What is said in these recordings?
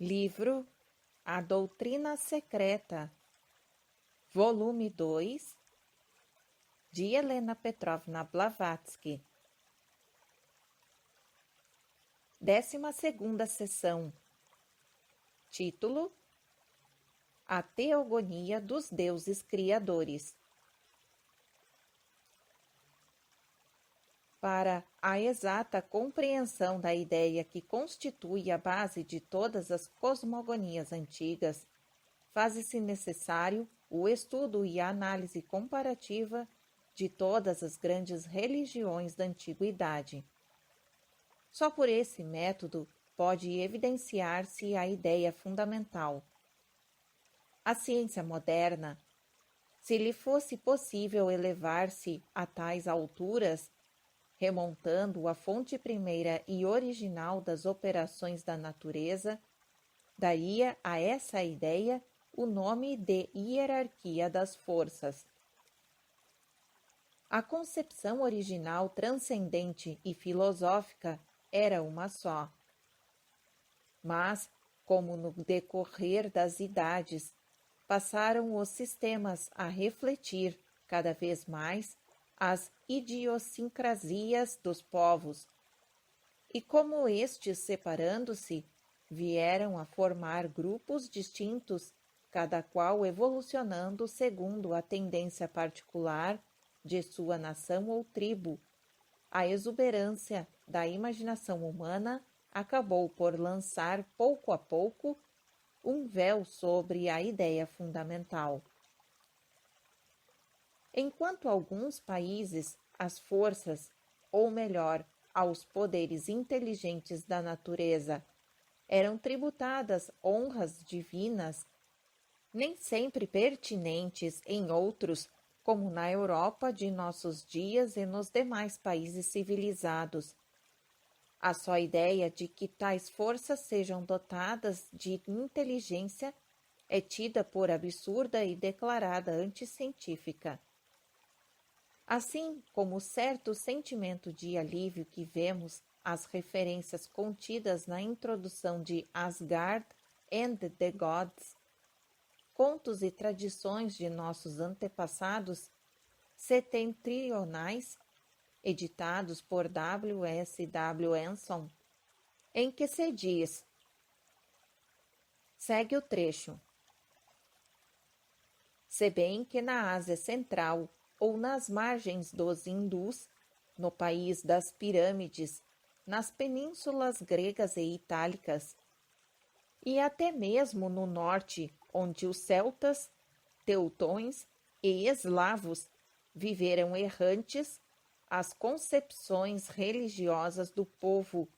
Livro A Doutrina Secreta, Volume 2, de Helena Petrovna Blavatsky. 12ª sessão. Título: A Teogonia dos Deuses Criadores. Para a exata compreensão da ideia que constitui a base de todas as cosmogonias antigas, faz-se necessário o estudo e a análise comparativa de todas as grandes religiões da antiguidade. Só por esse método pode evidenciar-se a ideia fundamental. A ciência moderna, se lhe fosse possível elevar-se a tais alturas, remontando à fonte primeira e original das operações da natureza, daria a essa ideia o nome de hierarquia das forças. A concepção original transcendente e filosófica era uma só. Mas, como no decorrer das idades, passaram os sistemas a refletir cada vez mais as idiosincrasias dos povos, e como estes, separando-se, vieram a formar grupos distintos, cada qual evolucionando segundo a tendência particular de sua nação ou tribo, a exuberância da imaginação humana acabou por lançar, pouco a pouco, um véu sobre a ideia fundamental. Enquanto alguns países, as forças, ou melhor, aos poderes inteligentes da natureza, eram tributadas honras divinas, nem sempre pertinentes em outros, como na Europa de nossos dias e nos demais países civilizados. A só ideia de que tais forças sejam dotadas de inteligência é tida por absurda e declarada anticientífica. Assim como certo sentimento de alívio que vemos as referências contidas na introdução de Asgard and the Gods, contos e tradições de nossos antepassados setentrionais, editados por W. S. W. Anson, em que se diz: segue o trecho. Se bem que na Ásia Central ou nas margens dos Indus, no país das pirâmides, nas penínsulas gregas e itálicas, e até mesmo no norte, onde os celtas, teutões e eslavos viveram errantes, as concepções religiosas do povo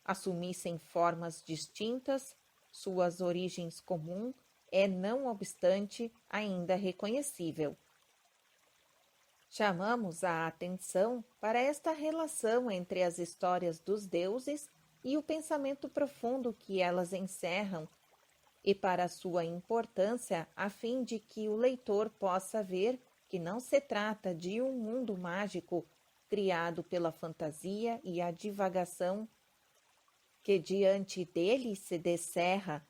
assumissem formas distintas, suas origens comuns é, não obstante, ainda reconhecível. Chamamos a atenção para esta relação entre as histórias dos deuses e o pensamento profundo que elas encerram, e para sua importância a fim de que o leitor possa ver que não se trata de um mundo mágico criado pela fantasia e a divagação que diante dele se descerra,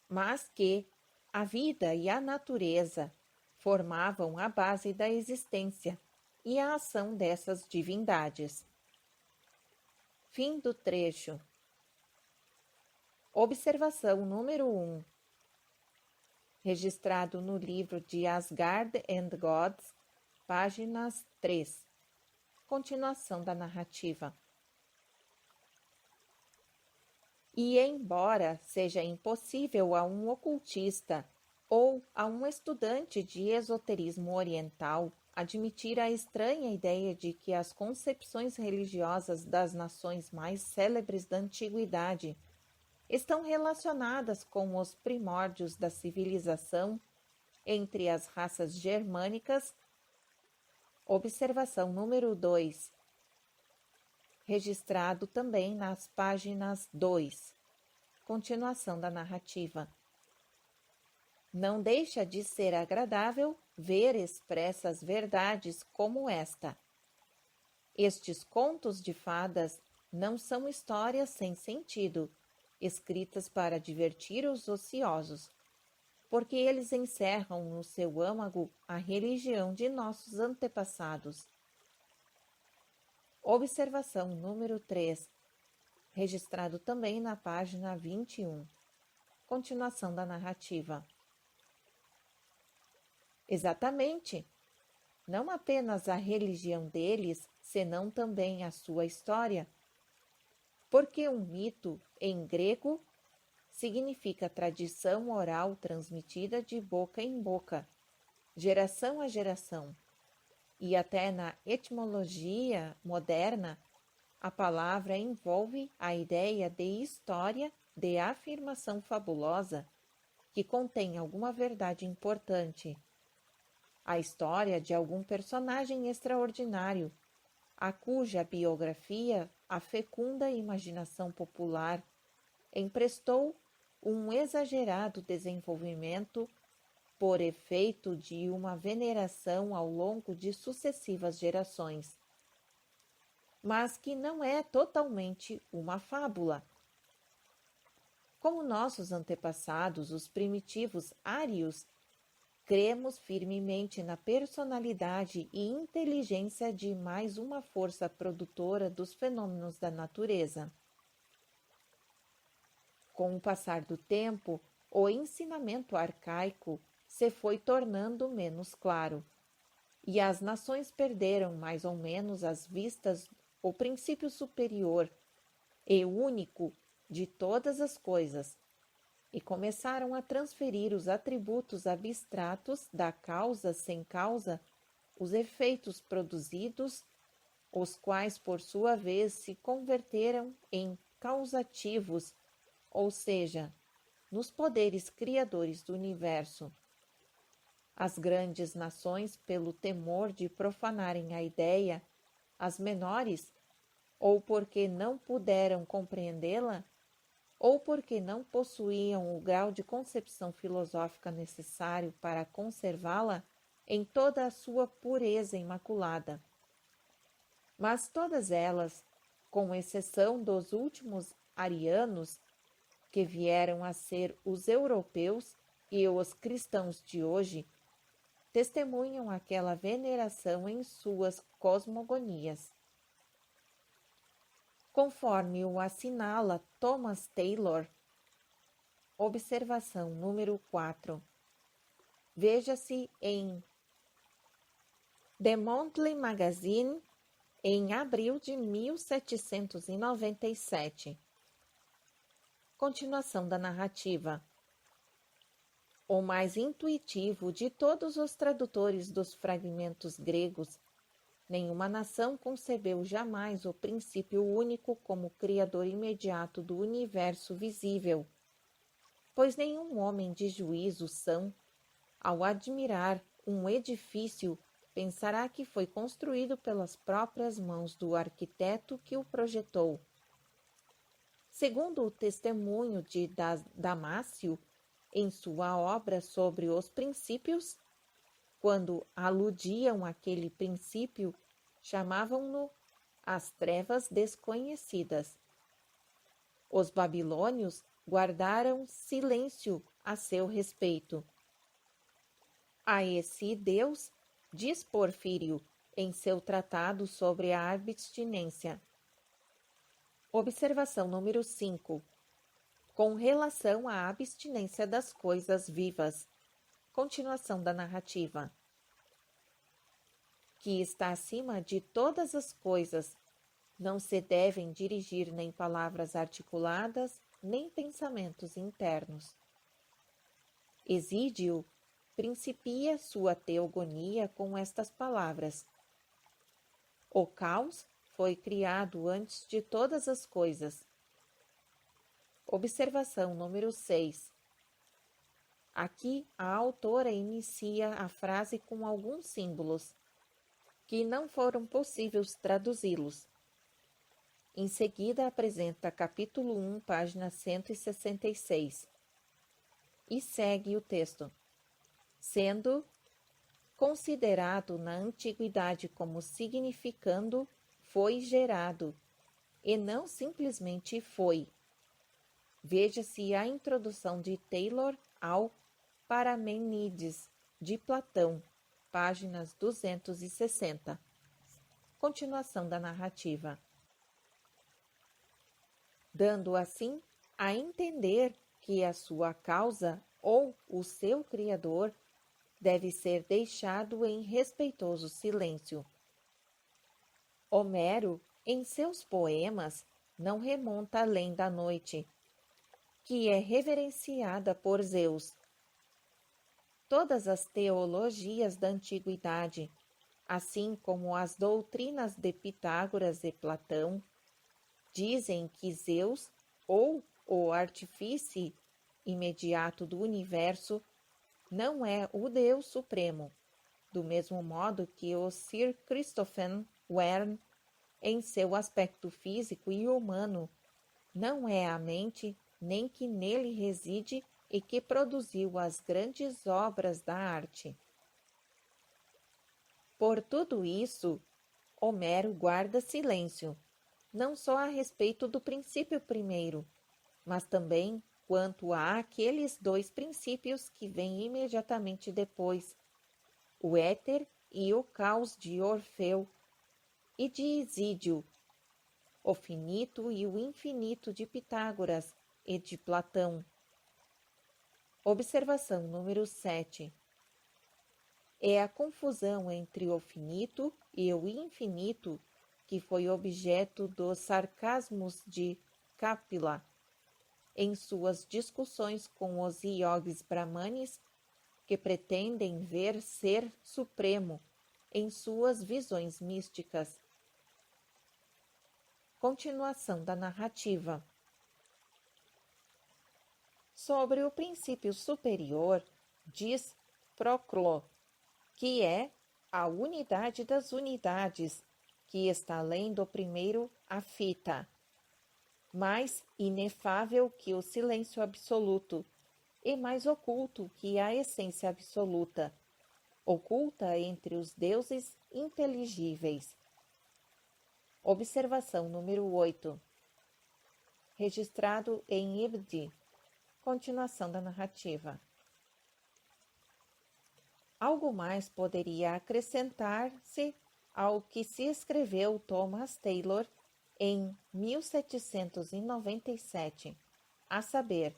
mas que a vida e a natureza formavam a base da existência e a ação dessas divindades. Fim do trecho. Observação número 1. Registrado no livro de Asgard and Gods, páginas 3. Continuação da narrativa. E embora seja impossível a um ocultista ou a um estudante de esoterismo oriental admitir a estranha ideia de que as concepções religiosas das nações mais célebres da antiguidade estão relacionadas com os primórdios da civilização entre as raças germânicas. Observação número 2. Registrado também nas páginas 2. Continuação da narrativa. Não deixa de ser agradável ver expressas verdades como esta. Estes contos de fadas não são histórias sem sentido, escritas para divertir os ociosos, porque eles encerram no seu âmago a religião de nossos antepassados. Observação número 3, registrado também na página 21. Continuação da narrativa. Exatamente. Não apenas a religião deles, senão também a sua história. Porque um mito, em grego, significa tradição oral transmitida de boca em boca, geração a geração. E até na etimologia moderna, a palavra envolve a ideia de história, de afirmação fabulosa, que contém alguma verdade importante. A história de algum personagem extraordinário, a cuja biografia a fecunda imaginação popular emprestou um exagerado desenvolvimento por efeito de uma veneração ao longo de sucessivas gerações, mas que não é totalmente uma fábula. Como nossos antepassados, os primitivos ários, cremos firmemente na personalidade e inteligência de mais uma força produtora dos fenômenos da natureza. Com o passar do tempo, o ensinamento arcaico se foi tornando menos claro, e as nações perderam mais ou menos às vistas o princípio superior e único de todas as coisas, e começaram a transferir os atributos abstratos da causa sem causa, os efeitos produzidos, os quais, por sua vez, se converteram em causativos, ou seja, nos poderes criadores do universo. As grandes nações, pelo temor de profanarem a ideia, as menores, ou porque não puderam compreendê-la, ou porque não possuíam o grau de concepção filosófica necessário para conservá-la em toda a sua pureza imaculada. Mas todas elas, com exceção dos últimos arianos, que vieram a ser os europeus e os cristãos de hoje, testemunham aquela veneração em suas cosmogonias. Conforme o assinala Thomas Taylor, observação número 4, veja-se em The Monthly Magazine, em abril de 1797. Continuação da narrativa. O mais intuitivo de todos os tradutores dos fragmentos gregos, nenhuma nação concebeu jamais o princípio único como criador imediato do universo visível, pois nenhum homem de juízo são, ao admirar um edifício, pensará que foi construído pelas próprias mãos do arquiteto que o projetou. Segundo o testemunho de Damácio, em sua obra sobre os princípios, quando aludiam àquele princípio, chamavam-no as trevas desconhecidas. Os babilônios guardaram silêncio a seu respeito. A esse Deus, diz Porfírio em seu tratado sobre a abstinência. Observação número 5. Com relação à abstinência das coisas vivas. Continuação da narrativa. Que está acima de todas as coisas, não se devem dirigir nem palavras articuladas, nem pensamentos internos. Exídio principia sua teogonia com estas palavras: o caos foi criado antes de todas as coisas. Observação número 6. Aqui a autora inicia a frase com alguns símbolos, que não foram possíveis traduzi-los. Em seguida apresenta capítulo 1, página 166. E segue o texto. Sendo considerado na antiguidade como significando foi gerado, e não simplesmente foi. Veja-se a introdução de Taylor ao Paramenídes de Platão, páginas 260. Continuação da narrativa. Dando assim a entender que a sua causa ou o seu criador deve ser deixado em respeitoso silêncio. Homero, em seus poemas, não remonta além da noite, que é reverenciada por Zeus. Todas as teologias da antiguidade, assim como as doutrinas de Pitágoras e Platão, dizem que Zeus, ou o artífice imediato do universo, não é o Deus Supremo, do mesmo modo que o Sir Christopher Wren, em seu aspecto físico e humano, não é a mente nem que nele reside e que produziu as grandes obras da arte. Por tudo isso, Homero guarda silêncio, não só a respeito do princípio primeiro, mas também quanto a aqueles dois princípios que vêm imediatamente depois, o éter e o caos de Orfeu, e de Isídio, o finito e o infinito de Pitágoras e de Platão. Observação número 7. É a confusão entre o finito e o infinito que foi objeto dos sarcasmos de Kapila em suas discussões com os iogues brahmanes que pretendem ver ser supremo em suas visões místicas. Continuação da narrativa. Sobre o princípio superior, diz Proclo, que é a unidade das unidades, que está além do primeiro a fita, mais inefável que o silêncio absoluto, e mais oculto que a essência absoluta, oculta entre os deuses inteligíveis. Observação número 8. Registrado em Ibdi. Continuação da narrativa. Algo mais poderia acrescentar-se ao que se escreveu Thomas Taylor em 1797, a saber,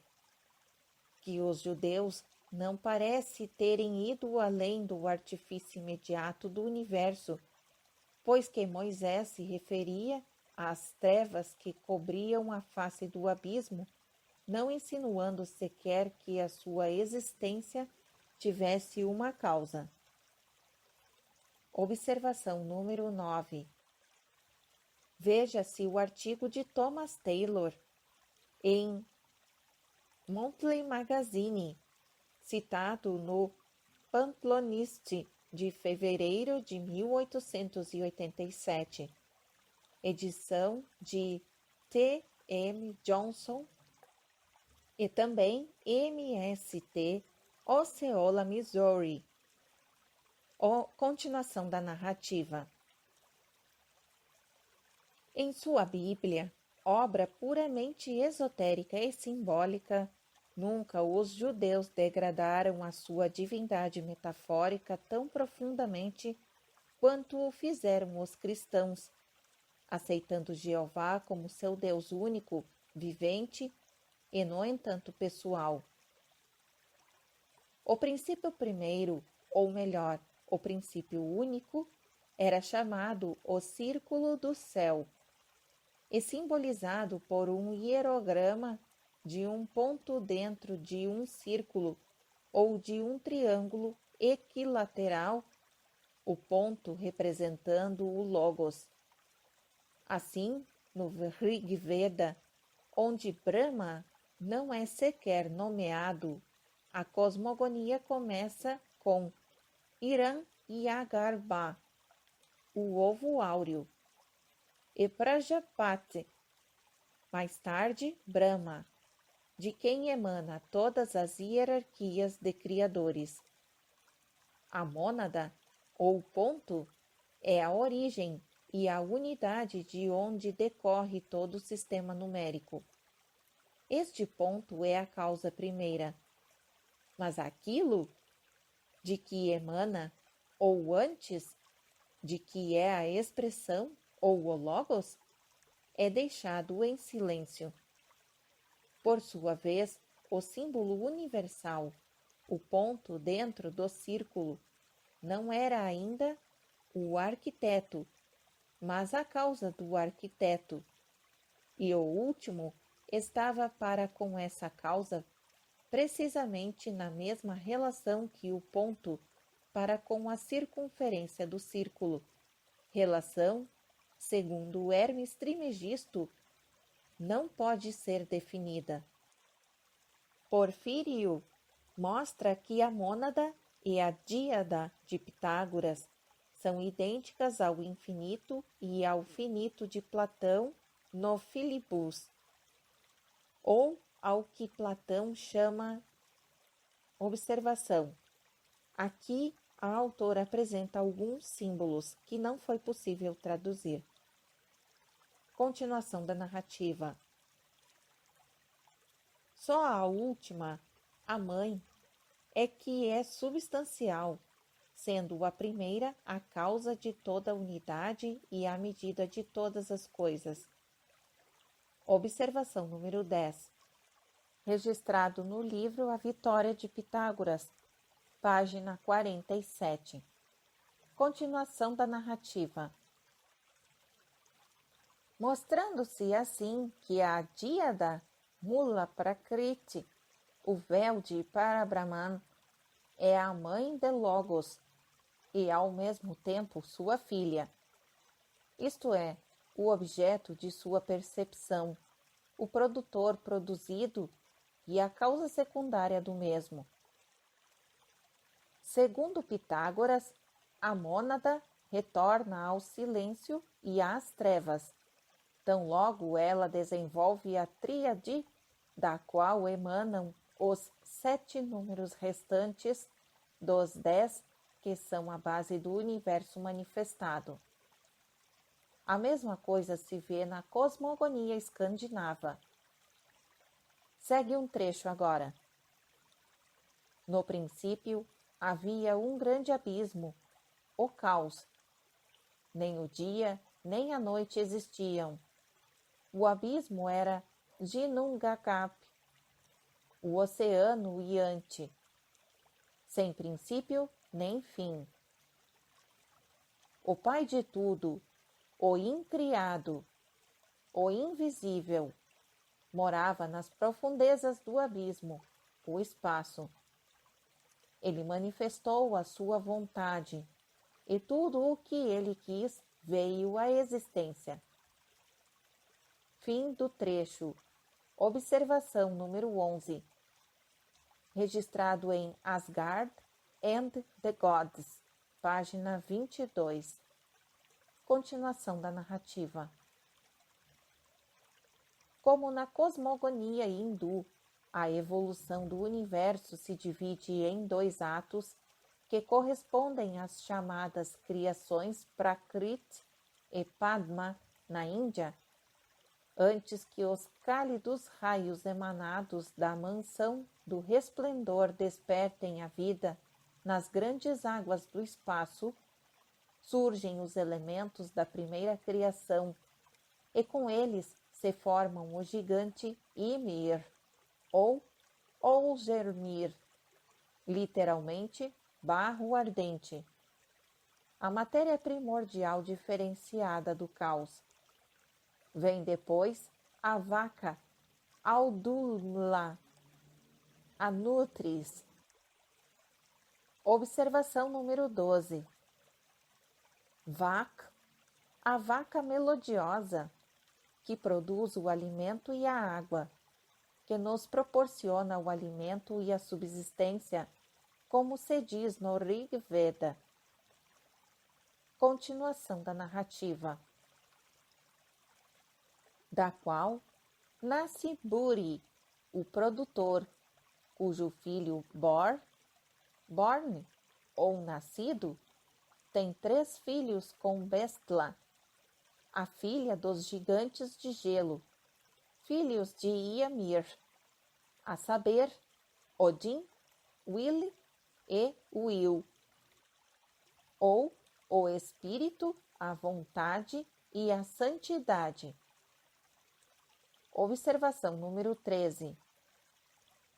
que os judeus não parecem terem ido além do artifício imediato do universo, pois que Moisés se referia às trevas que cobriam a face do abismo, não insinuando sequer que a sua existência tivesse uma causa. Observação número 9. Veja-se o artigo de Thomas Taylor em Monthly Magazine, citado no Pamphonist de fevereiro de 1887, edição de T. M. Johnson, e também MST, Osceola, Missouri. Continuação da narrativa. Em sua Bíblia, obra puramente esotérica e simbólica, nunca os judeus degradaram a sua divindade metafórica tão profundamente quanto o fizeram os cristãos, aceitando Jeová como seu Deus único, vivente e, no entanto, pessoal. O princípio primeiro, ou melhor, o princípio único, era chamado o Círculo do Céu, e simbolizado por um hierograma de um ponto dentro de um círculo ou de um triângulo equilateral, o ponto representando o Logos. Assim, no Rig Veda, onde Brahma não é sequer nomeado, a cosmogonia começa com Hiran Yagarbha, o ovo áureo, e Prajapati, mais tarde Brahma, de quem emana todas as hierarquias de criadores. A mônada, ou ponto, é a origem e a unidade de onde decorre todo o sistema numérico. Este ponto é a causa primeira. Mas aquilo de que emana, ou antes, de que é a expressão, ou o logos, é deixado em silêncio. Por sua vez, o símbolo universal, o ponto dentro do círculo, não era ainda o arquiteto, mas a causa do arquiteto. E o último estava para com essa causa precisamente na mesma relação que o ponto para com a circunferência do círculo, relação, segundo Hermes Trismegisto, não pode ser definida. Porfírio mostra que a mônada e a díada de Pitágoras são idênticas ao infinito e ao finito de Platão no Filibus, ou ao que Platão chama observação. Aqui, a autora apresenta alguns símbolos que não foi possível traduzir. Continuação da narrativa. Só a última, a mãe, é que é substancial, sendo a primeira a causa de toda a unidade e a medida de todas as coisas. Observação número 10. Registrado no livro A Vitória de Pitágoras, página 47. Continuação da narrativa. Mostrando-se assim que a díada Mula Prakriti, o véu de Parabrahman, é a mãe de Logos e ao mesmo tempo sua filha, isto é, o objeto de sua percepção, o produtor produzido e a causa secundária do mesmo. Segundo Pitágoras, a mônada retorna ao silêncio e às trevas, tão logo ela desenvolve a tríade da qual emanam os 7 números restantes dos 10 que são a base do universo manifestado. A mesma coisa se vê na cosmogonia escandinava. Segue um trecho agora. No princípio, havia um grande abismo, o caos. Nem o dia, nem a noite existiam. O abismo era Ginnungagap, o oceano iante, sem princípio nem fim. O Pai de tudo, o incriado, o invisível, morava nas profundezas do abismo, o espaço. Ele manifestou a sua vontade, e tudo o que ele quis veio à existência. Fim do trecho. Observação número 11. Registrado em Asgard and the Gods, página 22. Continuação da narrativa. Como na cosmogonia hindu, a evolução do universo se divide em 2 atos que correspondem às chamadas criações Prakriti e Padma na Índia, antes que os cálidos raios emanados da mansão do resplendor despertem a vida nas grandes águas do espaço, surgem os elementos da primeira criação, e com eles se formam o gigante Ymir, ou Olgermir, literalmente barro ardente, a matéria primordial diferenciada do caos. Vem depois a vaca, Audula, a nutris. Observação número 12. A vaca melodiosa, que produz o alimento e a água, que nos proporciona o alimento e a subsistência, como se diz no Rig Veda. Continuação da narrativa. Da qual nasce Buri, o produtor, cujo filho Born ou nascido, tem 3 filhos com Bestla, a filha dos gigantes de gelo, filhos de Ymir. a saber, Odin, Will e Will, ou o espírito, a vontade e a santidade. Observação número 13.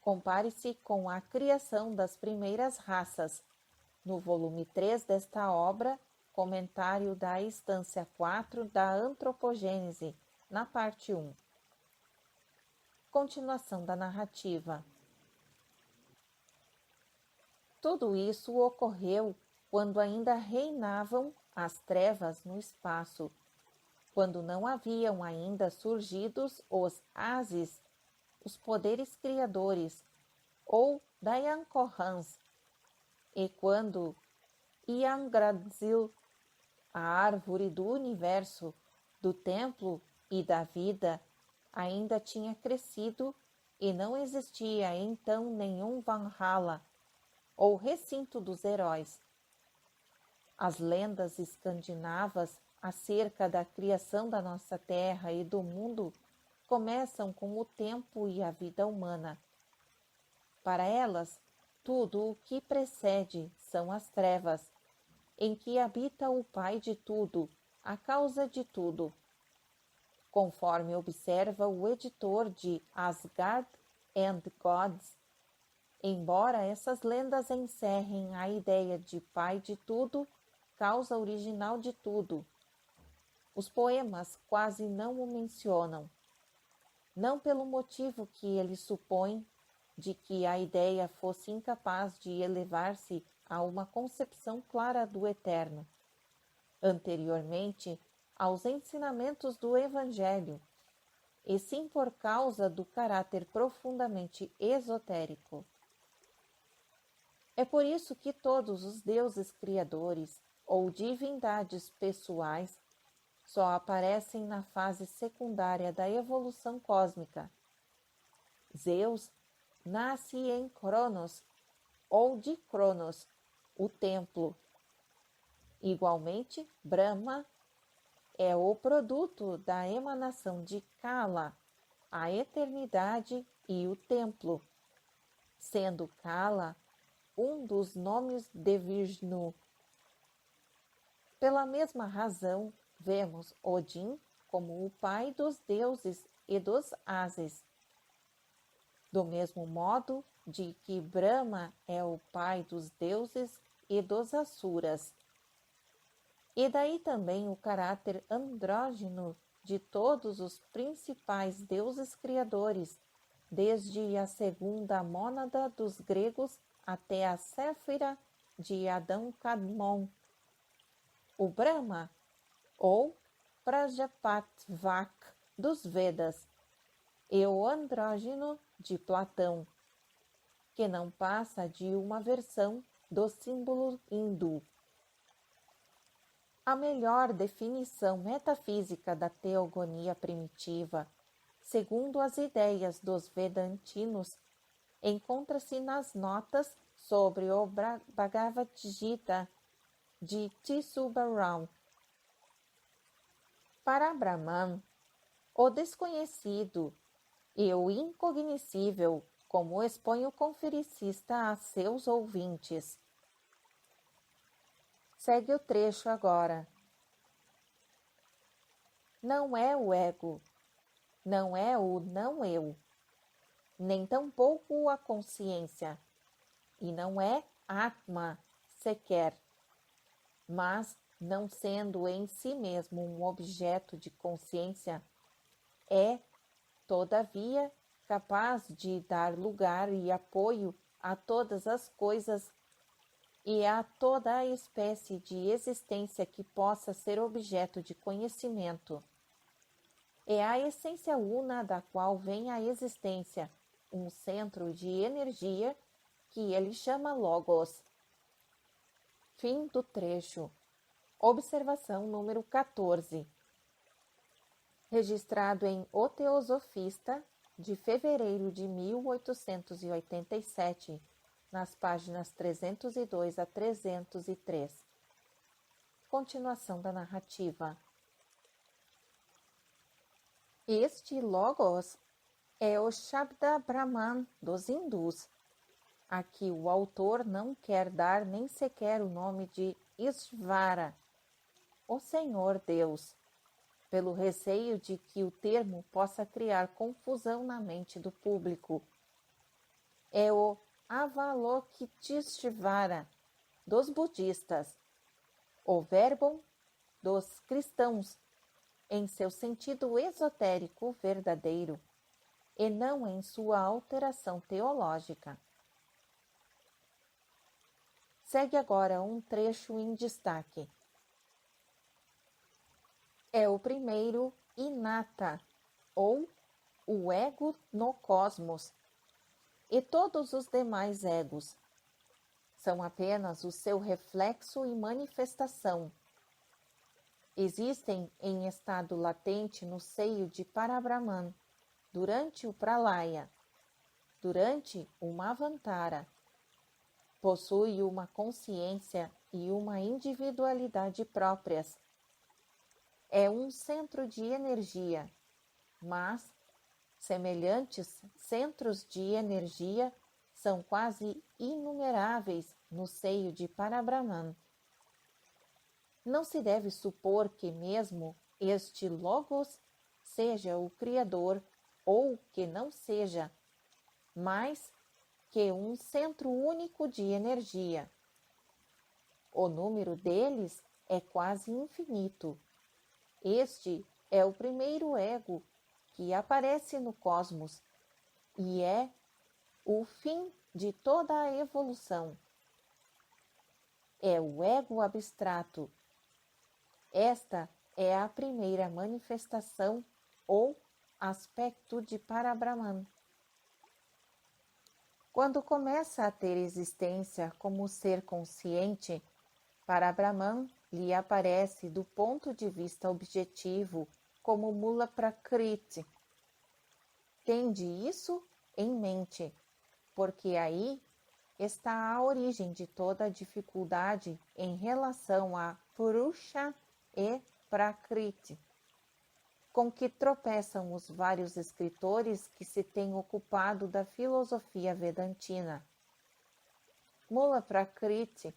Compare-se com a criação das primeiras raças, no volume 3 desta obra, comentário da instância 4 da antropogênese, na parte 1. Continuação da narrativa. Tudo isso ocorreu quando ainda reinavam as trevas no espaço, quando não haviam ainda surgidos os Ases, os poderes criadores, ou Dayankorans, e quando Yangrazil, a árvore do universo, do templo e da vida, ainda tinha crescido e não existia então nenhum Valhalla, ou recinto dos heróis. As lendas escandinavas acerca da criação da nossa terra e do mundo começam com o tempo e a vida humana. Para elas, tudo o que precede são as trevas, em que habita o Pai de tudo, a causa de tudo. Conforme observa o editor de Asgard and Gods, embora essas lendas encerrem a ideia de Pai de tudo, causa original de tudo, os poemas quase não o mencionam, não pelo motivo que ele supõe de que a ideia fosse incapaz de elevar-se a uma concepção clara do eterno, anteriormente aos ensinamentos do Evangelho, e sim por causa do caráter profundamente esotérico. É por isso que todos os deuses criadores ou divindades pessoais só aparecem na fase secundária da evolução cósmica. Zeus nasce em Cronos, ou de Cronos, o templo. Igualmente, Brahma é o produto da emanação de Kala, a eternidade e o templo, sendo Kala um dos nomes de Vishnu. Pela mesma razão, vemos Odin como o pai dos deuses e dos ases. Do mesmo modo de que Brahma é o pai dos deuses e dos asuras. E daí também o caráter andrógeno de todos os principais deuses criadores, desde a segunda mônada dos gregos até a Séfira de Adão Kadmon. O Brahma, ou Prajapatavak dos Vedas, e o andrógeno de Platão, que não passa de uma versão do símbolo hindu. A melhor definição metafísica da teogonia primitiva, segundo as ideias dos Vedantinos, encontra-se nas notas sobre o Bhagavad Gita de Tisubaram. Para Brahman, o desconhecido e o incognoscível, como expõe o conferencista a seus ouvintes. Segue o trecho agora. Não é o ego, não é o não eu, nem tampouco a consciência, e não é Atma sequer, mas, não sendo em si mesmo um objeto de consciência, é, todavia, capaz de dar lugar e apoio a todas as coisas e a toda a espécie de existência que possa ser objeto de conhecimento. É a essência una da qual vem a existência, um centro de energia que ele chama Logos. Fim do trecho. Observação número 14. Registrado em O Teosofista, de fevereiro de 1887, nas páginas 302 a 303. Continuação da narrativa. Este Logos É o Shabda Brahman dos hindus. Aqui o autor não quer dar nem sequer o nome de Ishvara, o Senhor Deus, pelo receio de que o termo possa criar confusão na mente do público. É o Avalokiteshvara dos budistas, o Verbum dos cristãos, em seu sentido esotérico verdadeiro, e não em sua alteração teológica. Segue agora um trecho em destaque. É o primeiro inata, ou o ego no cosmos, e todos os demais egos são apenas o seu reflexo e manifestação. Existem em estado latente no seio de Parabrahman, durante o Pralaya, durante o Manvantara. Possui uma consciência e uma individualidade próprias. É um centro de energia, mas semelhantes centros de energia são quase inumeráveis no seio de Parabrahman. Não se deve supor que mesmo este Logos seja o Criador ou que não seja, mas que um centro único de energia. O número deles é quase infinito. Este é o primeiro ego que aparece no cosmos e é o fim de toda a evolução. É o ego abstrato. Esta é a primeira manifestação ou aspecto de Parabrahman. Quando começa a ter existência como ser consciente, Parabrahman lhe aparece do ponto de vista objetivo como Mula Prakriti. Tende isso em mente, porque aí está a origem de toda a dificuldade em relação a Purusha e Prakriti, com que tropeçam os vários escritores que se têm ocupado da filosofia vedantina. Mula Prakriti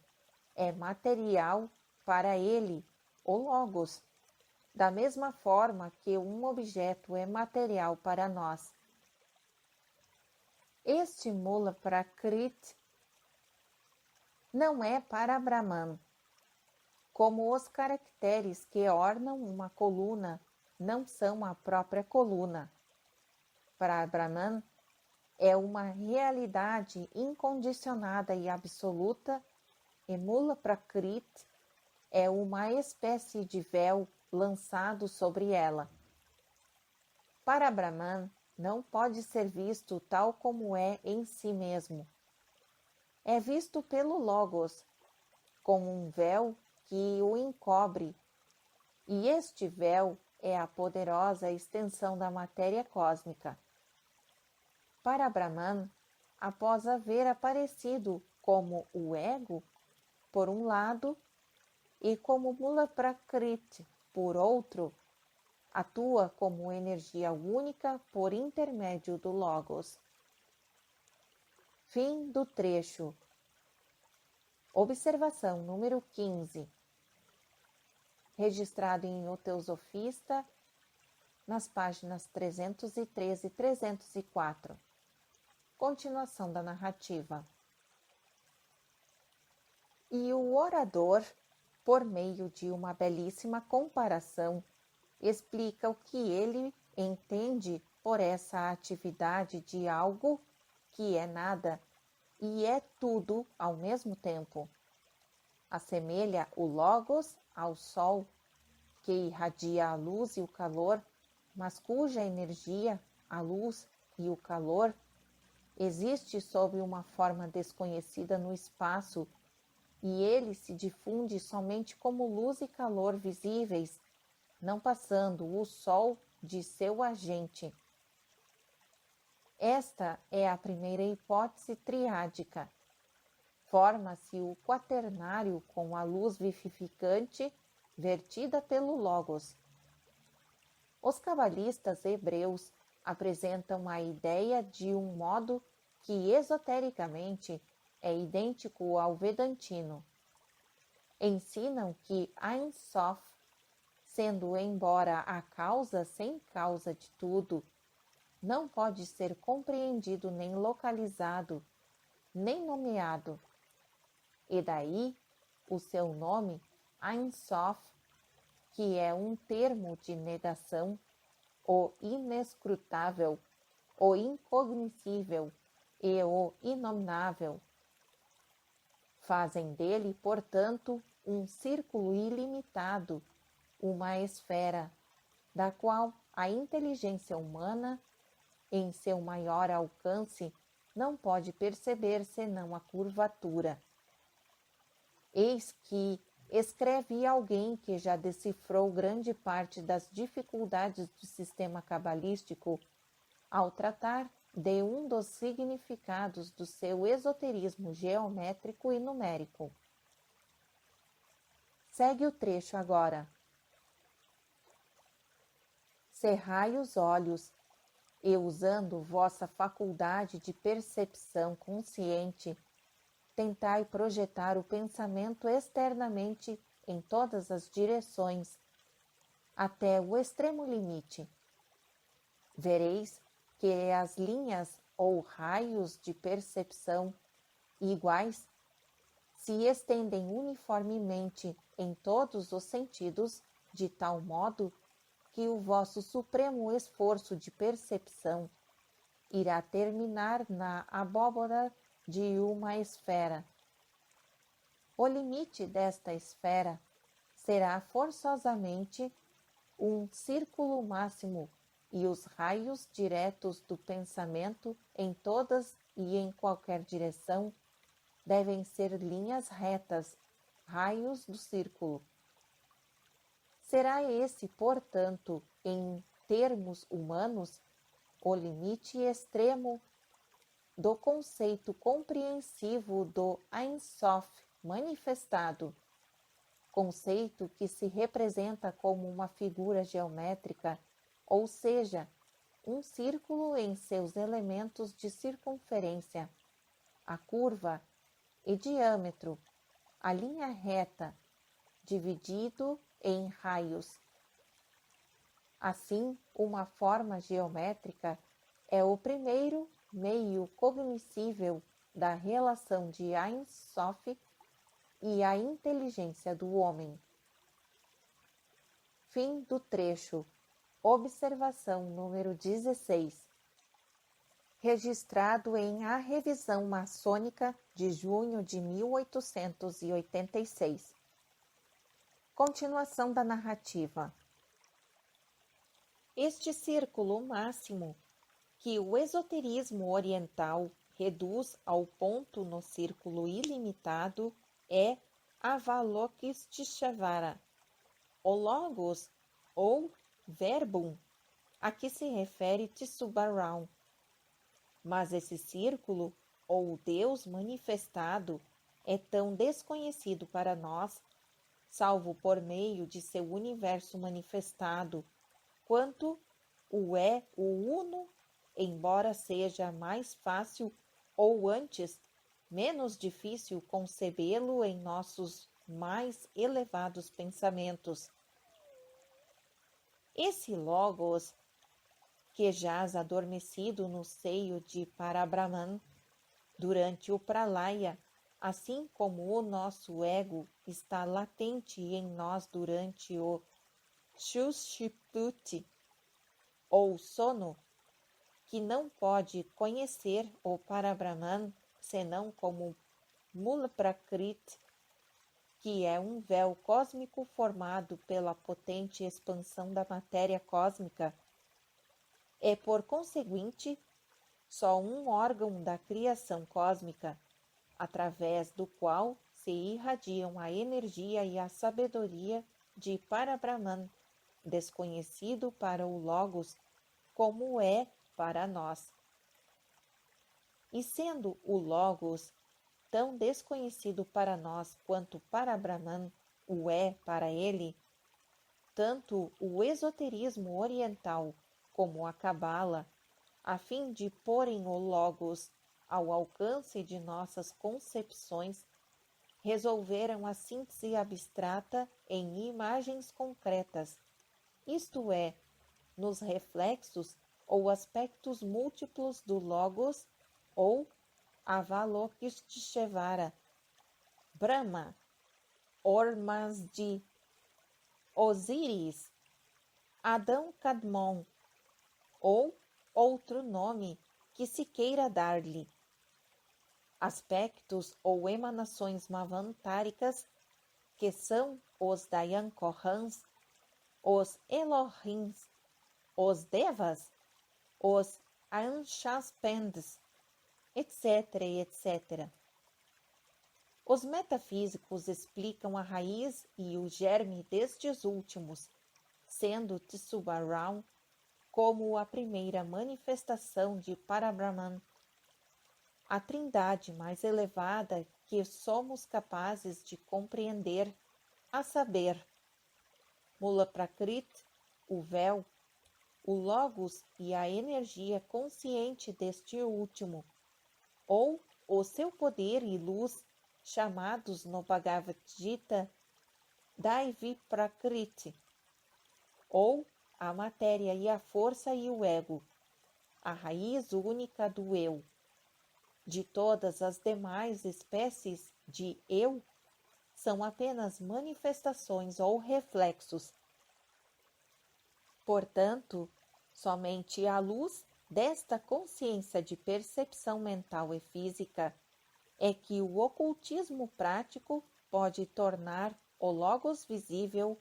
é material para ele, o Logos, da mesma forma que um objeto é material para nós. Este Mula Prakriti não é para Brahman, como os caracteres que ornam uma coluna não são a própria coluna. Para Brahman, é uma realidade incondicionada e absoluta, e Mula Prakriti é uma espécie de véu lançado sobre ela. Para Brahman, não pode ser visto tal como é em si mesmo. É visto pelo Logos, como um véu que o encobre, e este véu é a poderosa extensão da matéria cósmica. Para Brahman, após haver aparecido como o ego, por um lado, e como Mula Prakriti, por outro, atua como energia única por intermédio do Logos. Fim do trecho. Observação número 15. Registrado em O Teosofista, nas páginas 313 e 304. Continuação da narrativa. E o orador, por meio de uma belíssima comparação, explica o que ele entende por essa atividade de algo que é nada e é tudo ao mesmo tempo. Assemelha o Logos ao Sol, que irradia a luz e o calor, mas cuja energia, a luz e o calor, existe sob uma forma desconhecida no espaço, e ele se difunde somente como luz e calor visíveis, não passando o Sol de seu agente. Esta é a primeira hipótese triádica. Forma-se o quaternário com a luz vivificante vertida pelo Logos. Os cabalistas hebreus apresentam a ideia de um modo que esotericamente é idêntico ao vedantino. Ensinam que Ein Sof, sendo embora a causa sem causa de tudo, não pode ser compreendido nem localizado, nem nomeado. E daí o seu nome, Ein Sof, que é um termo de negação, o inescrutável, o incognoscível e o inominável. Fazem dele, portanto, um círculo ilimitado, uma esfera, da qual a inteligência humana, em seu maior alcance, não pode perceber senão a curvatura. Eis que escreve alguém que já decifrou grande parte das dificuldades do sistema cabalístico ao tratar de um dos significados do seu esoterismo geométrico e numérico. Segue o trecho agora. Cerrai os olhos e, usando vossa faculdade de percepção consciente, tentai projetar o pensamento externamente em todas as direções, até o extremo limite. Vereis que as linhas ou raios de percepção iguais se estendem uniformemente em todos os sentidos, de tal modo que o vosso supremo esforço de percepção irá terminar na abóbora de uma esfera. O limite desta esfera será forçosamente um círculo máximo, e os raios diretos do pensamento em todas e em qualquer direção devem ser linhas retas, raios do círculo. Será esse, portanto, em termos humanos, o limite extremo do conceito compreensivo do Ein Sof manifestado, conceito que se representa como uma figura geométrica, ou seja, um círculo em seus elementos de circunferência, a curva e diâmetro, a linha reta, dividido em raios. Assim, uma forma geométrica é o primeiro meio cognoscível da relação de Ein Sof e a inteligência do homem. Fim do trecho. Observação número 16. Registrado em A Revisão Maçônica de junho de 1886. Continuação da narrativa. Este círculo máximo, que o esoterismo oriental reduz ao ponto no círculo ilimitado, é Avalokiteshvara, o Logos ou Verbum, a que se refere Tsubbarao. Mas esse círculo, ou Deus manifestado, é tão desconhecido para nós, salvo por meio de seu universo manifestado, quanto o é o Uno, embora seja mais fácil ou antes menos difícil concebê-lo em nossos mais elevados pensamentos. Esse Logos, que jaz adormecido no seio de Parabrahman durante o Pralaya, assim como o nosso ego está latente em nós durante o Sushupti, ou sono, que não pode conhecer o Parabrahman senão como Mula-Prakriti, que é um véu cósmico formado pela potente expansão da matéria cósmica, é, por conseguinte, só um órgão da criação cósmica, através do qual se irradiam a energia e a sabedoria de Parabrahman, desconhecido para o Logos, como é para nós. E sendo o Logos tão desconhecido para nós quanto Parabrahman o é para ele, tanto o esoterismo oriental como a Cabala a fim de porem o Logos ao alcance de nossas concepções, resolveram a síntese abstrata em imagens concretas, isto é, nos reflexos ou aspectos múltiplos do Logos ou Avalokiteshvara, Brahma, Ormazdi, Osíris, Adão Kadmon, ou outro nome que se queira dar-lhe. Aspectos ou emanações mavantáricas, que são os Dayankorans, os Elohims, os Devas, os Anshaspends, etc., etc. Os metafísicos explicam a raiz e o germe destes últimos, sendo Tsubarao como a primeira manifestação de Parabrahman, a trindade mais elevada que somos capazes de compreender, a saber, Mula Prakrit, o véu, o Logos e a energia consciente deste último, ou o seu poder e luz, chamados no Bhagavad Gita Daivi Prakriti, ou a matéria e a força e o ego, a raiz única do eu. De todas as demais espécies de eu, são apenas manifestações ou reflexos. Portanto, somente à luz desta consciência de percepção mental e física é que o ocultismo prático pode tornar o Logos visível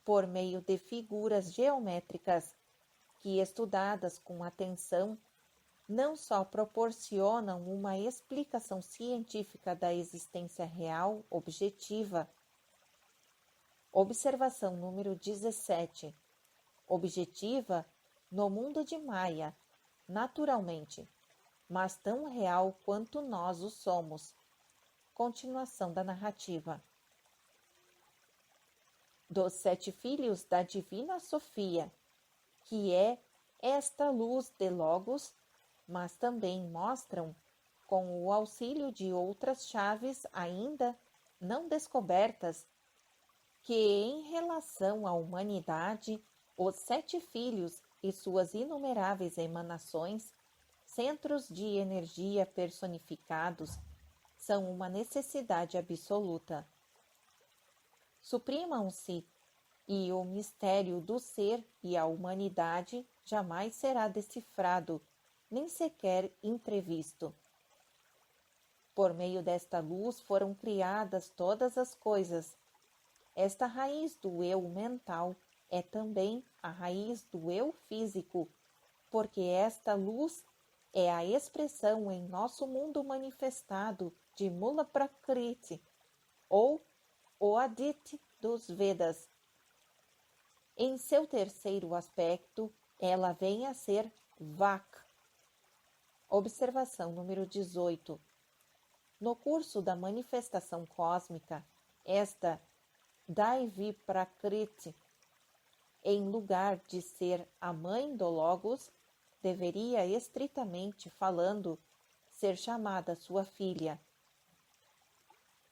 por meio de figuras geométricas que, estudadas com atenção, não só proporcionam uma explicação científica da existência real objetiva. Observação número 17. Objetiva no mundo de Maya, naturalmente, mas tão real quanto nós o somos. Continuação da narrativa. Dos 7 filhos da Divina Sofia, que é esta luz de Logos, mas também mostram, com o auxílio de outras chaves ainda não descobertas, que em relação à humanidade, os 7 filhos e suas inumeráveis emanações, centros de energia personificados, são uma necessidade absoluta. Suprimam-se, e o mistério do ser e a humanidade jamais será decifrado, nem sequer entrevisto. Por meio desta luz foram criadas todas as coisas. Esta raiz do eu mental é também a raiz do eu físico, porque esta luz é a expressão em nosso mundo manifestado de Mula Prakriti, ou o Aditi dos Vedas. Em seu terceiro aspecto, ela vem a ser Vak. Observação número 18. No curso da manifestação cósmica, esta Daivi Prakriti, em lugar de ser a mãe do Logos, deveria, estritamente falando, ser chamada sua filha.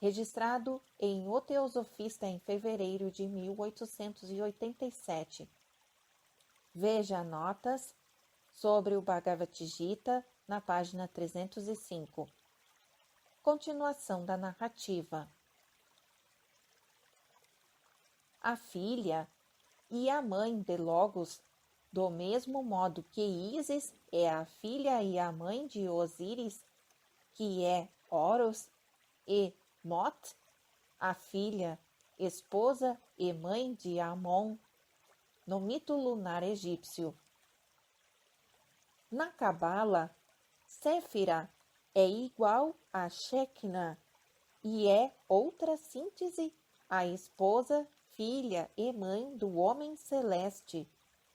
Registrado em O Teosofista em fevereiro de 1887. Veja notas sobre o Bhagavad Gita na página 305. Continuação da narrativa. A filha e a mãe de Logos, do mesmo modo que Ísis é a filha e a mãe de Osíris, que é Horus, e Mot, a filha, esposa e mãe de Amon, no mito lunar egípcio. Na Cabala, Séfira é igual a Shekinah e é outra síntese, a esposa, filha e mãe do homem celeste,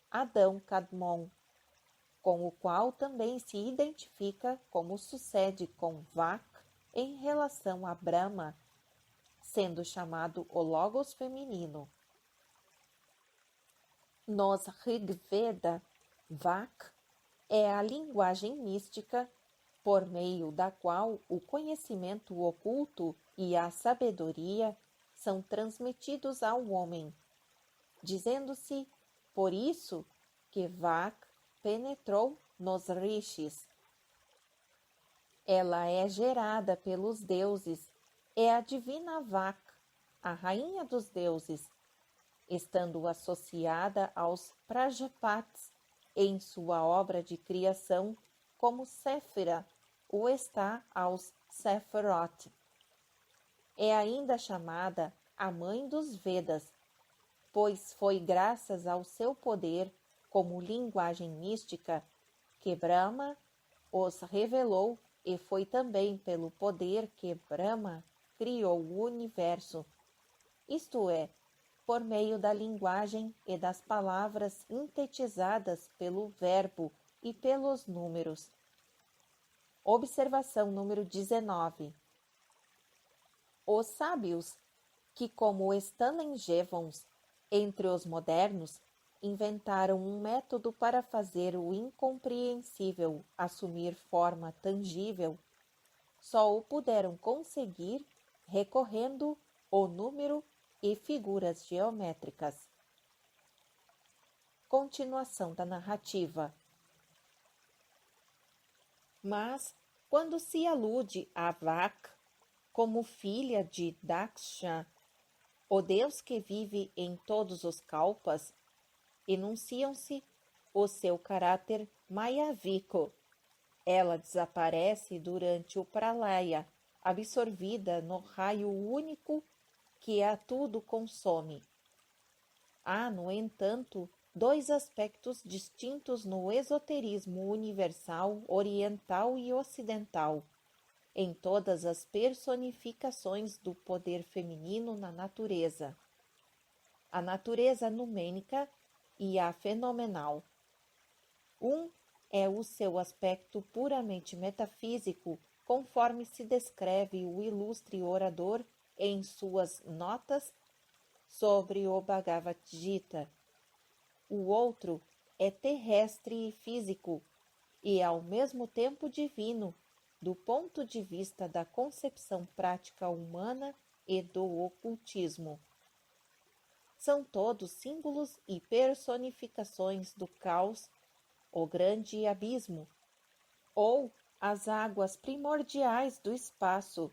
Adão Kadmon, com o qual também se identifica como sucede com Vak em relação a Brahma, sendo chamado o Logos feminino. Nos Rig Veda, Vak é a linguagem mística por meio da qual o conhecimento oculto e a sabedoria são transmitidos ao homem, dizendo-se, por isso, que Vak penetrou nos rishis. Ela é gerada pelos deuses, é a divina Vak, a rainha dos deuses, estando associada aos Prajapats em sua obra de criação, como Séfira o está aos Sephiroth. É ainda chamada a mãe dos Vedas, pois foi graças ao seu poder como linguagem mística que Brahma os revelou, e foi também pelo poder que Brahma criou o universo, isto é, por meio da linguagem e das palavras sintetizadas pelo verbo e pelos números. Observação número 19. Os sábios, que como Stanley Jevons, entre os modernos, inventaram um método para fazer o incompreensível assumir forma tangível, só o puderam conseguir recorrendo ao número e figuras geométricas. Continuação da narrativa. Mas, quando se alude a Vak como filha de Daksha, o Deus que vive em todos os kalpas, enunciam-se o seu caráter mayavíco. Ela desaparece durante o pralaya, absorvida no raio único que a tudo consome. Há, no entanto, dois aspectos distintos no esoterismo universal oriental e ocidental, em todas as personificações do poder feminino na natureza: a natureza numênica e a fenomenal. Um é o seu aspecto puramente metafísico, conforme se descreve o ilustre orador em suas notas sobre o Bhagavad Gita. O outro é terrestre e físico, e ao mesmo tempo divino, do ponto de vista da concepção prática humana e do ocultismo. São todos símbolos e personificações do caos, o grande abismo, ou as águas primordiais do espaço,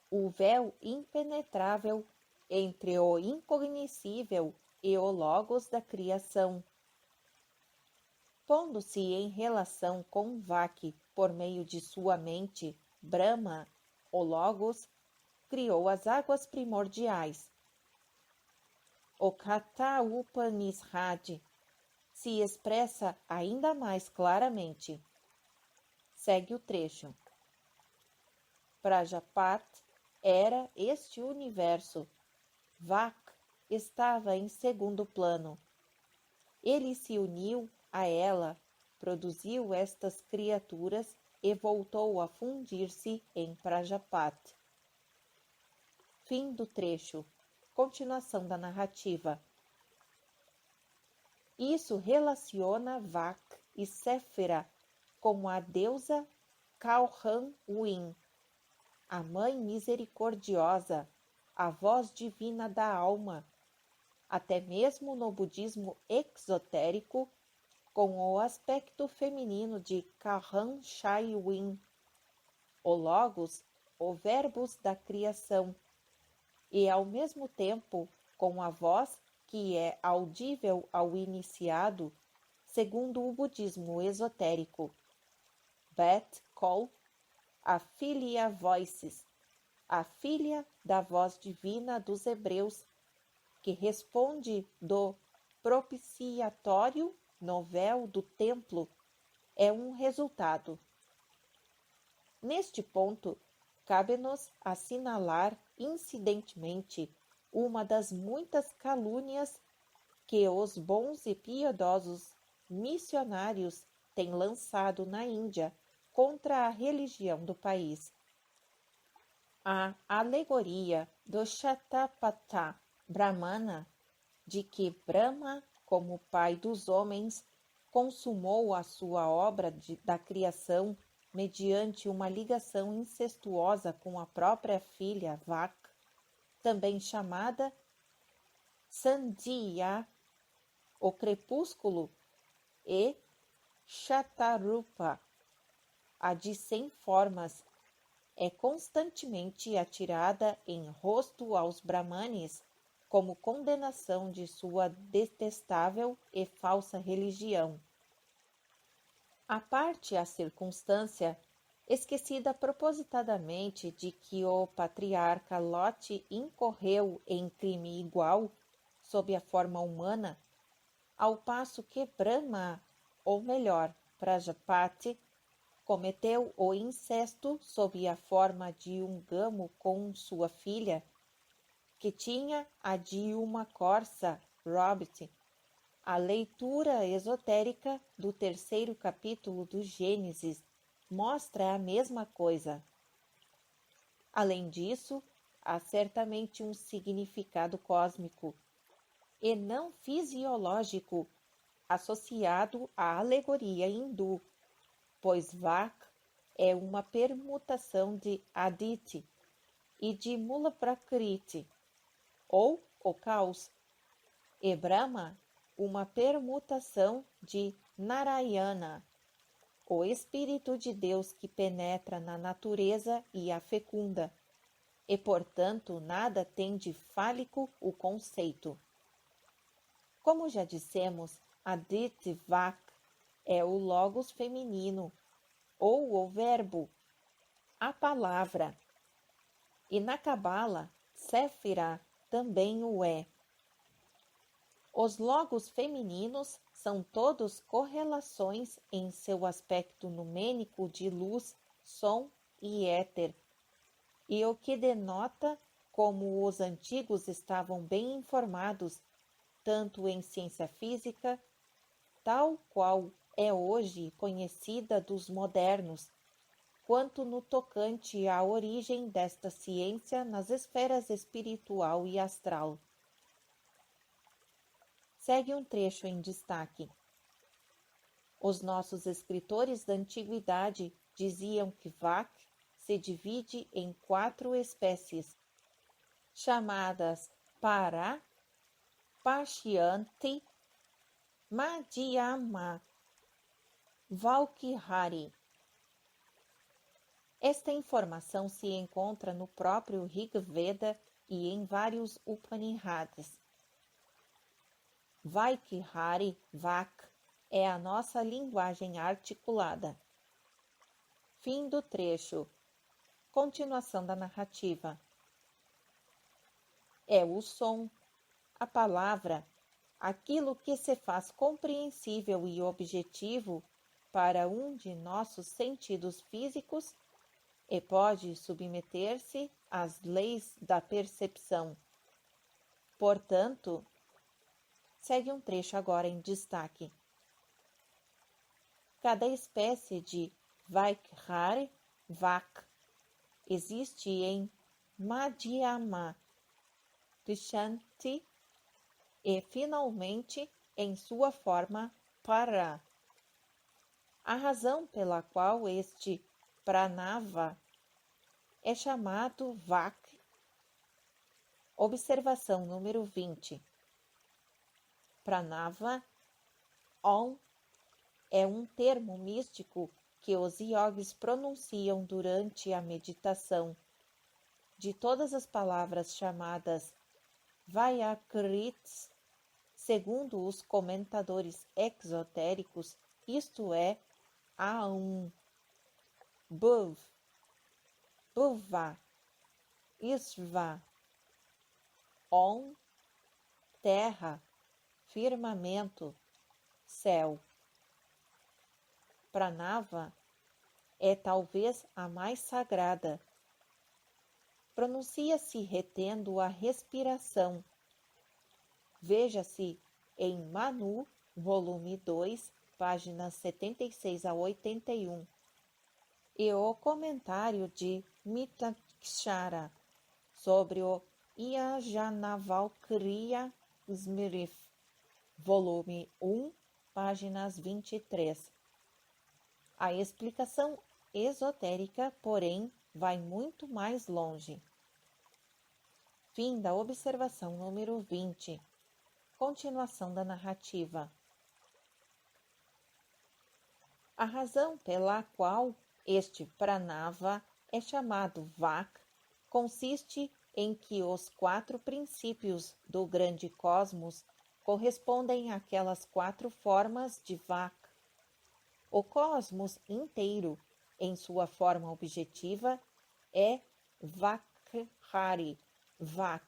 o véu impenetrável entre o incognoscível e o logos da criação. Pondo-se em relação com Vak por meio de sua mente, Brahma, o logos, criou as águas primordiais. O Katha Upanishad se expressa ainda mais claramente. Segue o trecho. Prajapat era este universo. Vak estava em segundo plano. Ele se uniu a ela, produziu estas criaturas e voltou a fundir-se em Prajapat. Fim do trecho. Continuação da narrativa. Isso relaciona Vak e Séfira com a deusa Kalhan Win, a Mãe Misericordiosa, a voz divina da alma, até mesmo no budismo exotérico, com o aspecto feminino de Kalhan Shai Win, o Logos, o Verbos da criação, e ao mesmo tempo com a voz que é audível ao iniciado, segundo o budismo esotérico. Bet Kol, a Filia Voices, a filha da voz divina dos hebreus, que responde do propiciatório no véu do templo, é um resultado. Neste ponto, cabe-nos assinalar incidentemente uma das muitas calúnias que os bons e piedosos missionários têm lançado na Índia contra a religião do país. A alegoria do Shatapatha Brahmana, de que Brahma, como pai dos homens, consumou a sua obra da criação mediante uma ligação incestuosa com a própria filha Vak, também chamada Sandhya, o crepúsculo, e Shatarupa, a de 100 formas, é constantemente atirada em rosto aos brahmanes como condenação de sua detestável e falsa religião. À parte a circunstância, esquecida propositadamente, de que o patriarca Lote incorreu em crime igual, sob a forma humana, ao passo que Brahma, ou melhor, Prajapati, cometeu o incesto sob a forma de um gamo com sua filha, que tinha a de uma corça, Robert. A leitura esotérica do 3º capítulo do Gênesis mostra a mesma coisa. Além disso, há certamente um significado cósmico, e não fisiológico, associado à alegoria hindu, pois Vak é uma permutação de Aditi e de Mula Prakriti, ou o caos, e Brahma uma permutação de Narayana, o Espírito de Deus que penetra na natureza e a fecunda, e portanto nada tem de fálico o conceito. Como já dissemos, Aditi Vak é o logos feminino, ou o verbo, a palavra. E na Cabala, Séfira também o é. Os logos femininos são todos correlações em seu aspecto numênico de luz, som e éter, e o que denota como os antigos estavam bem informados, tanto em ciência física, tal qual é hoje conhecida dos modernos, quanto no tocante à origem desta ciência nas esferas espiritual e astral. Segue um trecho em destaque. Os nossos escritores da antiguidade diziam que Vak se divide em 4 espécies, chamadas Para, Pashyanti, Madhyama, Valkihari. Esta informação se encontra no próprio Rig Veda e em vários Upanishads. Valkihari, Vak, é a nossa linguagem articulada. Fim do trecho. Continuação da narrativa. É o som, a palavra, aquilo que se faz compreensível e objetivo para um de nossos sentidos físicos e pode submeter-se às leis da percepção. Portanto, segue um trecho agora em destaque. Cada espécie de Vaikhari, Vak, existe em Madhyama, Prishanti e, finalmente, em sua forma Para. A razão pela qual este Pranava é chamado Vak. Observação número 20. Pranava, Om, é um termo místico que os yogis pronunciam durante a meditação. De todas as palavras chamadas Vyakrits, segundo os comentadores exotéricos, isto é, Aum, Bhuv, Bhuva, Isva, Om, terra, firmamento, céu. Pranava é talvez a mais sagrada. Pronuncia-se retendo a respiração. Veja-se em Manu, volume 2, páginas 76 a 81, e o comentário de Mitakshara sobre o Yajnavalkriya Smriti, volume 1, páginas 23. A explicação esotérica, porém, vai muito mais longe. Fim da observação número 20. Continuação da narrativa. A razão pela qual este pranava é chamado Vak consiste em que os 4 princípios do grande cosmos correspondem àquelas 4 formas de Vak. O cosmos inteiro, em sua forma objetiva, é Vakhari, Vak.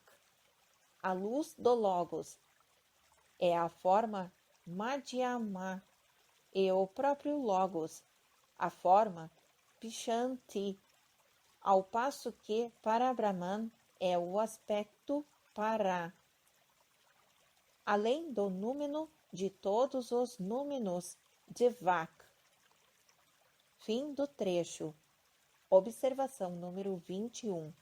A luz do Logos é a forma Madhyama e o próprio Logos, a forma Pishanti, ao passo que para Brahman é o aspecto Para. Além do númeno de todos os númenos de Vak. Fim do trecho. Observação número 21.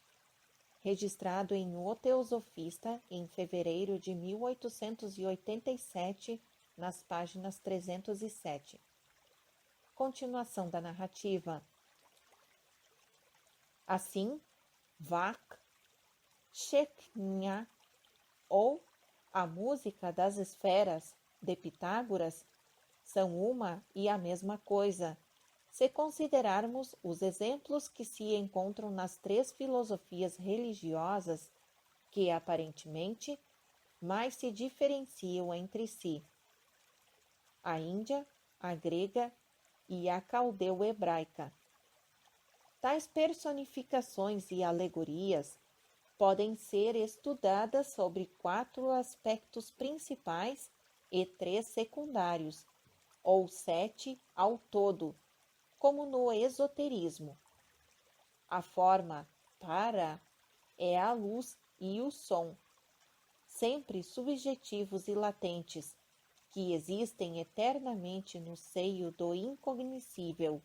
Registrado em O Teosofista em fevereiro de 1887, nas páginas 307. Continuação da narrativa. Assim, Vak, Shekhnya, ou a música das esferas de Pitágoras, são uma e a mesma coisa, se considerarmos os exemplos que se encontram nas 3 filosofias religiosas que, aparentemente, mais se diferenciam entre si: a Índia, a grega e a caldeu-hebraica. Tais personificações e alegorias podem ser estudadas sobre 4 aspectos principais e 3 secundários, ou 7 ao todo, como no esoterismo. A forma para é a luz e o som, sempre subjetivos e latentes, que existem eternamente no seio do incognoscível,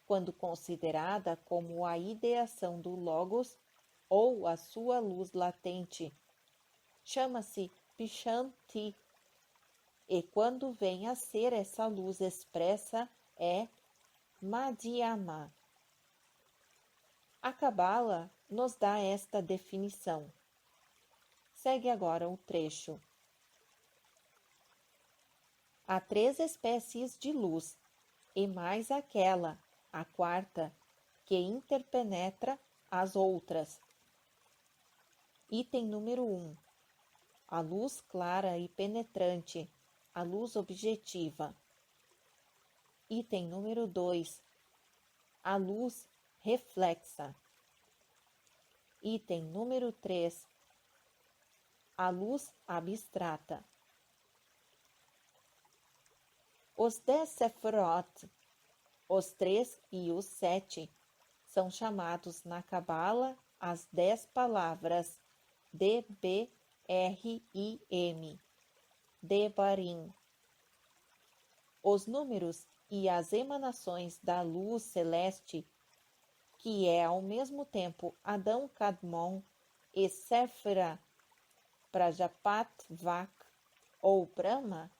quando considerada como a ideação do Logos ou a sua luz latente. Chama-se Pishanti, e quando vem a ser essa luz expressa é Madhyama. A Cabala nos dá esta definição. Segue agora o trecho. Há 3 espécies de luz, e mais aquela, a 4ª, que interpenetra as outras. Item número 1. A luz clara e penetrante, a luz objetiva. Item número 2. A luz reflexa. Item número 3. A luz abstrata. Os 10 Sefirot, os 3 e os 7, são chamados na Cabala as 10 palavras Debarim, Debarim. Os números e as emanações da luz celeste, que é ao mesmo tempo Adão Kadmon e Sefira, Prajapat Vak ou Brahma.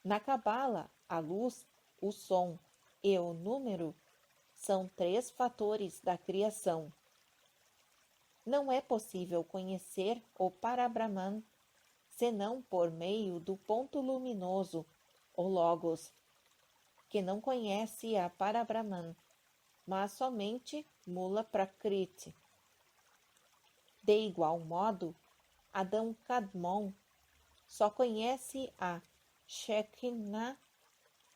Na Cabala, a luz, o som e o número são 3 fatores da criação. Não é possível conhecer o Parabrahman senão por meio do ponto luminoso, o Logos, que não conhece a Parabrahman, mas somente Mula Prakriti. De igual modo, Adão Kadmon só conhece a Shekinah,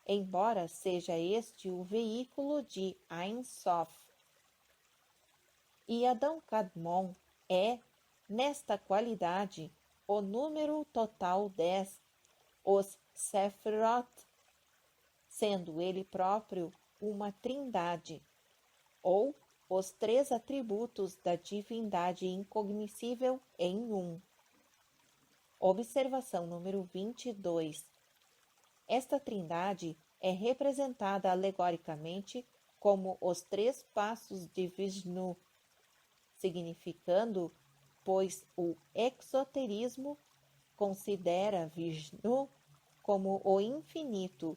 embora seja este o veículo de Ein Sof. E Adão Kadmon é, nesta qualidade, o número total 10, os Sefirot, sendo ele próprio uma trindade, ou os 3 atributos da divindade incognoscível em um. Observação número 22. Esta trindade é representada alegoricamente como os 3 passos de Vishnu, significando, pois o exoterismo considera Vishnu como o infinito,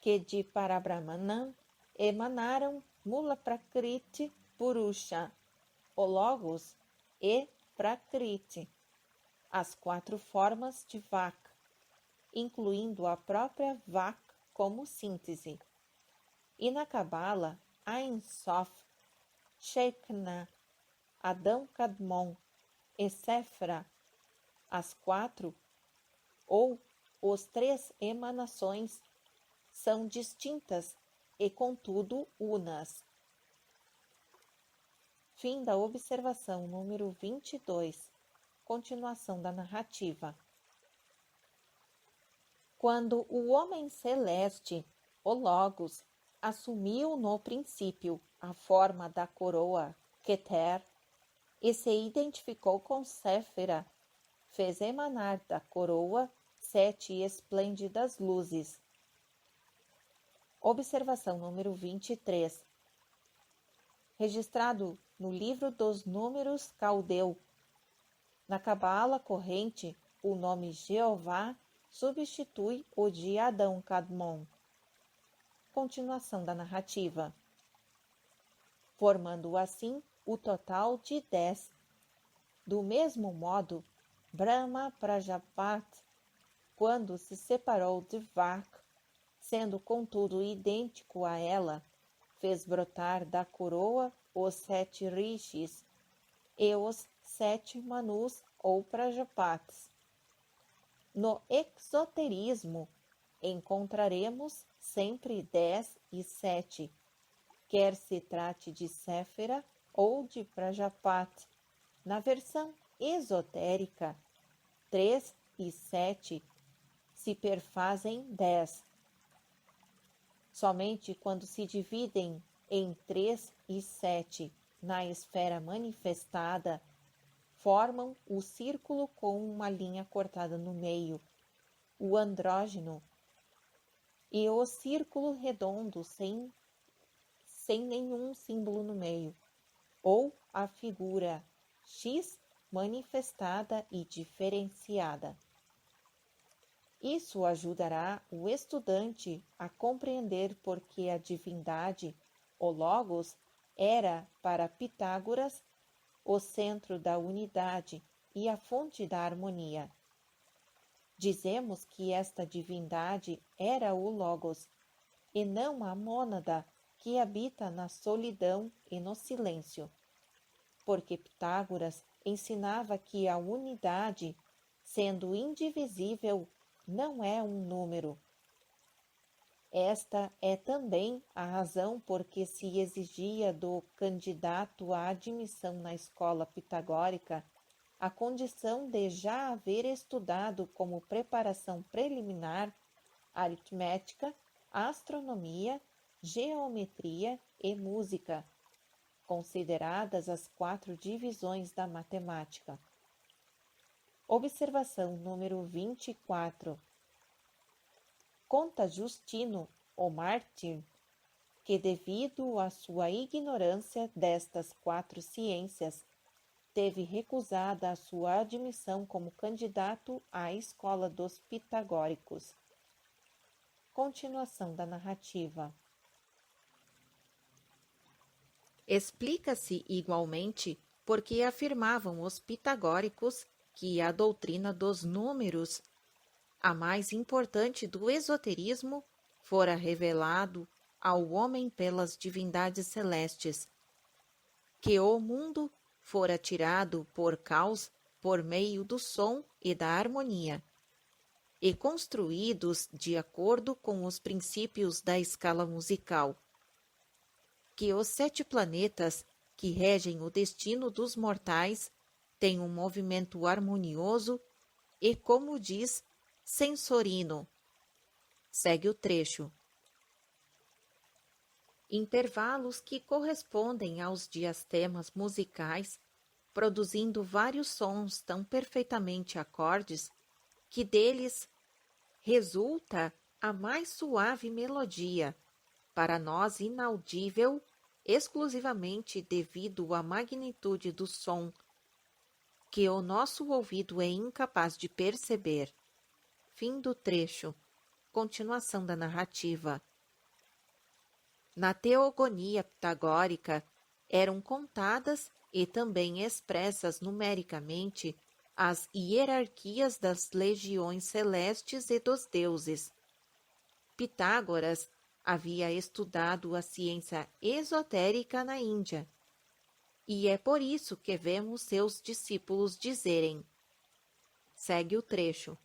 que de Parabrahmanam emanaram Mula Prakriti Purusha, o Logos e Prakriti, as 4 formas de Vak, incluindo a própria Vak como síntese. E na Cabala, Ein Sof, Shekhna, Adão Kadmon e Sefra, as 4 ou os 3 emanações são distintas e contudo unas. Fim da observação número 22. Continuação da narrativa. Quando o homem celeste, o Logos, assumiu no princípio a forma da coroa Keter e se identificou com Séfira, fez emanar da coroa 7 esplêndidas luzes. Observação número 23. Registrado no livro dos números caldeu. Na Cabala corrente, o nome Jeová substitui o de Adão Kadmon. Continuação da narrativa. Formando assim o total de 10. Do mesmo modo, Brahma Prajapati, quando se separou de Vak, sendo contudo idêntico a ela, fez brotar da coroa os 7 rishis e os 7 manus ou prajapatis. No exoterismo, encontraremos sempre 10 e 7, quer se trate de Séfira ou de Prajapati. Na versão esotérica, 3 e 7 se perfazem 10. Somente quando se dividem em 3 e 7 na esfera manifestada, formam o círculo com uma linha cortada no meio, o andrógeno, e o círculo redondo sem nenhum símbolo no meio, ou a figura X manifestada e diferenciada. Isso ajudará o estudante a compreender por que a divindade, o Logos, era para Pitágoras o centro da unidade e a fonte da harmonia. Dizemos que esta divindade era o Logos, e não a mônada que habita na solidão e no silêncio, porque Pitágoras ensinava que a unidade, sendo indivisível, não é um número. Esta é também a razão por que se exigia do candidato à admissão na escola pitagórica a condição de já haver estudado como preparação preliminar aritmética, astronomia, geometria e música, consideradas as 4 divisões da matemática. Observação número 24. Conta Justino, o mártir, que devido à sua ignorância destas 4 ciências, teve recusada a sua admissão como candidato à escola dos pitagóricos. Continuação da narrativa. Explica-se igualmente porque afirmavam os pitagóricos que a doutrina dos números, a mais importante do esoterismo, fora revelado ao homem pelas divindades celestes, que o mundo fora tirado por caos por meio do som e da harmonia, e construídos de acordo com os princípios da escala musical, que os 7 planetas que regem o destino dos mortais têm um movimento harmonioso e, como diz Sensorino, segue o trecho. Intervalos que correspondem aos diastemas musicais, produzindo vários sons tão perfeitamente acordes que deles resulta a mais suave melodia, para nós inaudível, exclusivamente devido à magnitude do som, que o nosso ouvido é incapaz de perceber. Fim do trecho. Continuação da narrativa. Na teogonia pitagórica, eram contadas e também expressas numericamente as hierarquias das legiões celestes e dos deuses. Pitágoras havia estudado a ciência esotérica na Índia, e é por isso que vemos seus discípulos dizerem, segue o trecho,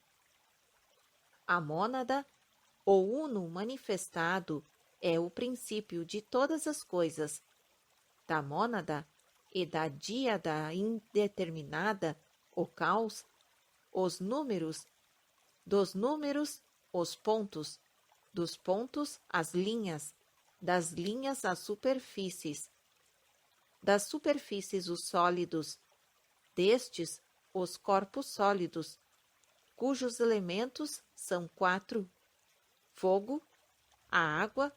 a mônada, ou uno manifestado, é o princípio de todas as coisas. Da mônada e da díada indeterminada, o caos, os números, dos números, os pontos, dos pontos, as linhas, das linhas, as superfícies, das superfícies, os sólidos, destes, os corpos sólidos, cujos elementos são 4, fogo, a água,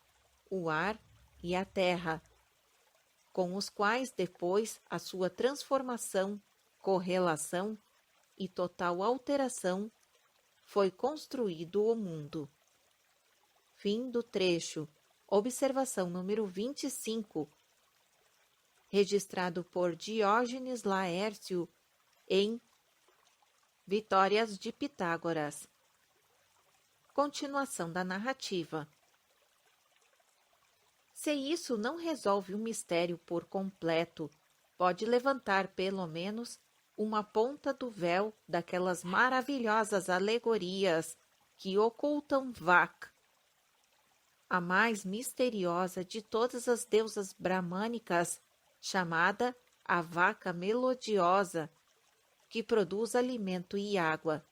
o ar e a terra, com os quais depois a sua transformação, correlação e total alteração foi construído o mundo. Fim do trecho. Observação número 25. Registrado por Diógenes Laércio em Vitórias de Pitágoras. Continuação da narrativa. Se isso não resolve o mistério por completo, pode levantar pelo menos uma ponta do véu daquelas maravilhosas alegorias que ocultam Vak, a mais misteriosa de todas as deusas bramânicas, chamada a vaca melodiosa, que produz alimento e água.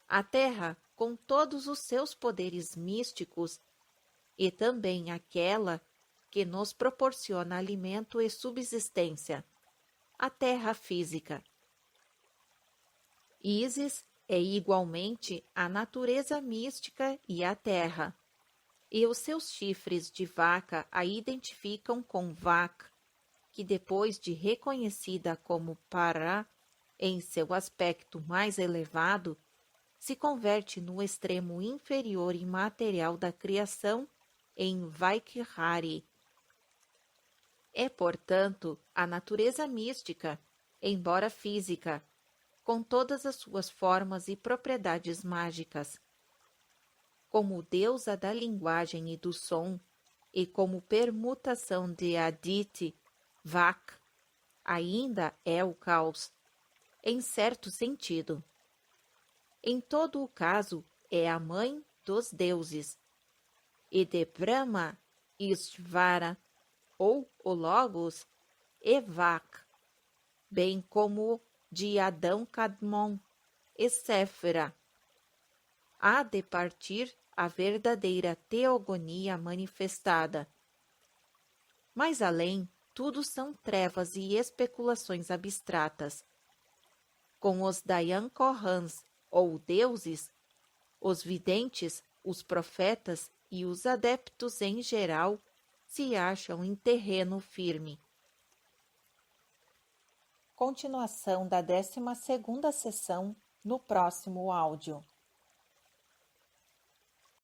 A terra, com todos os seus poderes místicos, e também aquela que nos proporciona alimento e subsistência, a terra física. Ísis é igualmente a natureza mística e a terra, e os seus chifres de vaca a identificam com Vak, que depois de reconhecida como Pará em seu aspecto mais elevado, se converte no extremo inferior imaterial da criação em Vaikhari. É, portanto, a natureza mística, embora física, com todas as suas formas e propriedades mágicas. Como deusa da linguagem e do som, e como permutação de Aditi, Vak, ainda é o caos, em certo sentido. Em todo o caso, é a mãe dos deuses, e de Brahma, Ishvara, ou o Logos, e Vak, bem como de Adão Kadmon e Séfera. Há de partir a verdadeira teogonia manifestada. Mais além, tudo são trevas e especulações abstratas. Com os Dayan Korans, ou deuses, os videntes, os profetas e os adeptos em geral se acham em terreno firme. Continuação da 12ª sessão no próximo áudio.